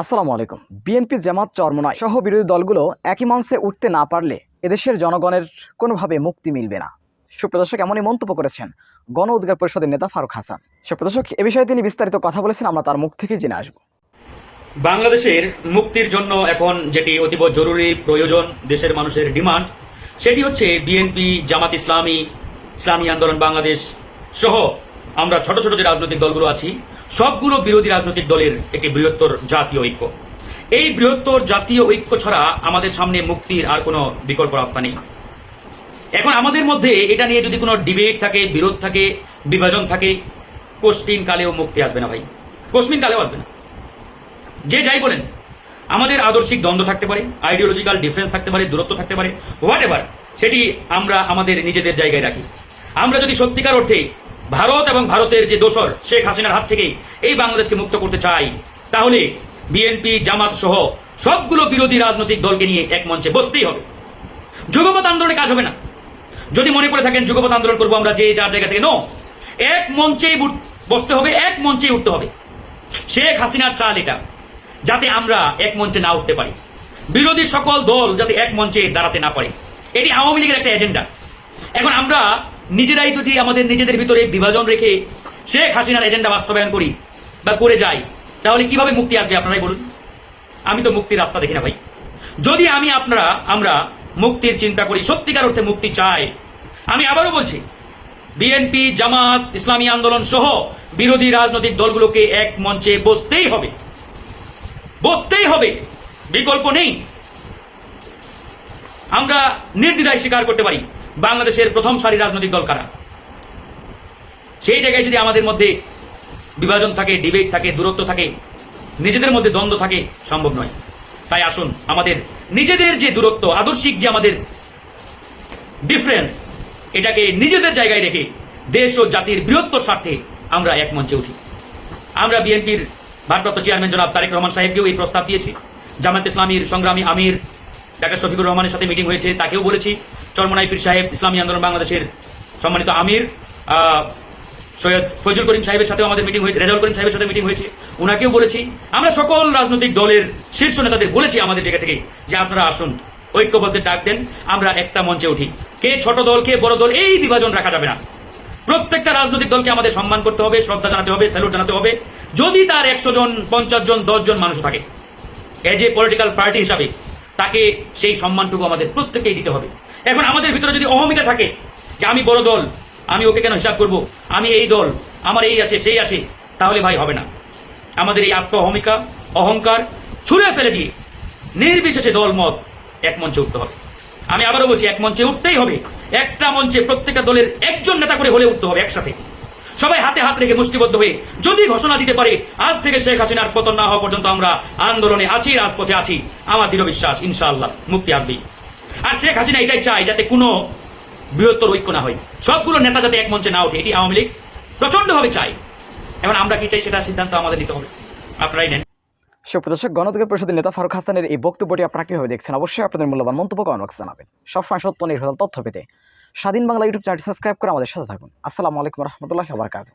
আসসালামু আলাইকুম। বিএনপি, জামাত, চরমোনাই সহ বিরোধী দলগুলো একই মঞ্চে উঠতে না পারলে এদেশের জনগণের কোনোভাবে মুক্তি মিলবে না। সুপ্রদর্শক এমনই মন্তব্য করেছেন গণ অধিকার পরিষদের নেতা ফারুক হাসান। সুপ্রদর্শক এ বিষয়ে তিনি বিস্তারিত কথা বলেছেন, আমরা তার মুখ থেকে জেনে আসব। বাংলাদেশের মুক্তির জন্য এখন যেটি অতীব জরুরি প্রয়োজন, দেশের মানুষের ডিমান্ড, সেটি হচ্ছে বিএনপি, জামাত ইসলামী, ইসলামী আন্দোলন বাংলাদেশ সহ আমরা ছোট ছোট যে রাজনৈতিক দলগুলো আছি সবগুলো বিরোধী রাজনৈতিক দলের একটি বৃহত্তর জাতীয় ঐক্য। এই বৃহত্তর জাতীয় ঐক্য ছাড়া আমাদের সামনে মুক্তির আর কোনো বিকল্প রাস্তা নেই। এখন আমাদের মধ্যে এটা নিয়ে যদি কোনো ডিবেট থাকে, বিরোধ থাকে, বিভাজন থাকে, কোশ্চিন কালেও মুক্তি আসবে না ভাই, কোশ্চিন কালেও আসবে না। যে যাই বলেন, আমাদের আদর্শিক দ্বন্দ্ব থাকতে পারে, আইডিওলজিক্যাল ডিফারেন্স থাকতে পারে, দূরত্ব থাকতে পারে, হোয়াট এভার, সেটি আমরা আমাদের নিজেদের জায়গায় রাখি। আমরা যদি সত্যিকার অর্থে ভারত এবং ভারতের যে দোসর শেখ হাসিনার হাত থেকে এই বাংলাদেশকে মুক্ত করতে চাই, তাহলে বিএনপি, জামাত সহ সবগুলো বিরোধী রাজনৈতিক দলকে নিয়ে এক মঞ্চে বসতেই হবে। যুগপৎ আন্দোলনে কাজ হবে না। যদি মনে করে থাকেন যুগপৎ আন্দোলন করবো আমরা যে যার জায়গা থেকে, নো, এক মঞ্চেই বসতে হবে, এক মঞ্চেই উঠতে হবে। শেখ হাসিনার চাল এটা, যাতে আমরা এক মঞ্চে না উঠতে পারি, বিরোধী সকল দল যাতে এক মঞ্চে দাঁড়াতে না পারে, এটি আওয়ামী লীগের একটা এজেন্ডা। এখন আমরা নিজেরাই যদি আমাদের নিজেদের ভিতরে বিভাজন রেখে শেখ হাসিনার এজেন্ডা বাস্তবায়ন করি বা করে যাই, তাহলে কিভাবে মুক্তি আসবে আপনারাই বলুন? আমি তো মুক্তির রাস্তা দেখি না ভাই। যদি আমরা মুক্তির চিন্তা করি, সত্যিকার অর্থে মুক্তি চাই, আমি আবারও বলছি, বিএনপি, জামাত, ইসলামী আন্দোলন সহ বিরোধী রাজনৈতিক দলগুলোকে এক মঞ্চে বসতেই হবে, বসতেই হবে, বিকল্প নেই। আমরা নির্দ্বিধায় স্বীকার করতে পারি বাংলাদেশের প্রথম সারি রাজনৈতিক দল কারা। সেই জায়গায় যদি আমাদের মধ্যে বিভাজন থাকে, ডিবেট থাকে, দূরত্ব থাকে, নিজেদের মধ্যে দ্বন্দ্ব থাকে, সম্ভব নয়। তাই আসুন আমাদের নিজেদের যে দূরত্ব, আদর্শিক যে আমাদের ডিফারেন্স, এটাকে নিজেদের জায়গায় রেখে দেশ ও জাতির বৃহত্তর স্বার্থে আমরা এক মঞ্চে উঠি। আমরা বিএনপির ভারপ্রাপ্ত চেয়ারম্যান জনাব তারেক রহমান সাহেবকেও এই প্রস্তাব দিয়েছি। জামাত ইসলামীর সংগ্রামী আমির ডাক্তার শফিকুর রহমানের সাথে মিটিং হয়েছে, তাকেও বলেছি। চরমোনাই পীর সাহেব, ইসলামী আন্দোলন বাংলাদেশের সম্মানিত আমির সৈয়দ ফয়জুল করিম সাহেবের সাথেও আমাদের মিটিং হয়েছে, রেজাউল করিম সাহেবের সাথে মিটিং হয়েছে, ওনাকেও বলেছি। আমরা সকল রাজনৈতিক দলের শীর্ষ নেতাদের বলেছি আমাদের জায়গা থেকে যে আপনারা আসুন, ঐক্যবদ্ধ ডাক দেন, আমরা একটা মঞ্চে উঠি। কে ছোট দল, কে বড় দল, এই বিভাজন রাখা যাবে না। প্রত্যেকটা রাজনৈতিক দলকে আমাদের সম্মান করতে হবে, শ্রদ্ধা জানাতে হবে, স্যালুট জানাতে হবে। যদি তার 100 জন, 50 জন, 10 জন মানুষ থাকে, এজ এ পলিটিক্যাল পার্টি হিসাবে তাকে সেই সম্মানটুকু আমাদের প্রত্যেককেই দিতে হবে। এখন আমাদের ভিতরে যদি অহমিকা থাকে যে আমি বড় দল, আমি ওকে কেন হিসাব করব, আমি এই দল, আমার এই আছে সেই আছে, তাহলে ভাই হবে না। আমাদের এই আত্ম অহমিকা, অহংকার ছুঁড়ে ফেলে দিয়ে নির্বিশেষে দল মত এক মঞ্চে উঠতে হবে। আমি আবারও বলছি, এক মঞ্চে উঠতেই হবে। একটা মঞ্চে প্রত্যেকটা দলের একজন নেতা করে হলে উঠতে হবে, একসাথে সবাই হাতে হাত রেখে মুষ্টিবদ্ধ হয়ে যদি ঘোষণা দিতে পারে আজ থেকে শেখ হাসিনার পতন না হওয়া পর্যন্ত আমরা আন্দোলনে আছি, রাজপথে আছি, আমার দৃঢ় বিশ্বাস ইনশাআল্লাহ মুক্তি আসবেই। আর শেখ হাসিনা এটাই চায় যাতে কোনো বৃহত্তর ঐক্য না হয়, সবগুলো নেতা যাতে এক মঞ্চে না ওঠে, এটি আওয়ামী লীগ প্রচন্ডভাবে চায়। এখন আমরা কি চাই সেটা সিদ্ধান্ত আমাদের নিতে হবে, আপনারাই নেন। সুপ্রদর্শক, গণ অধিকার পরিষদের নেতা ফারুক হাসানের এই বক্তব্যটি আপনারা কিভাবে দেখছেন? অবশ্যই আপনাদের মূল্যবান মন্তব্য কমেন্ট বক্সে জানাবেন। সবসময় সত্য নির্ভর তথ্য পেতে স্বাধীন বাংলা ইউটিউব চ্যানেলটি সাবস্ক্রাইব করে আমাদের সাথে থাকুন। আসসালামু আলাইকুম রহমতুল্লাহি ওয়া বারাকাতুহু।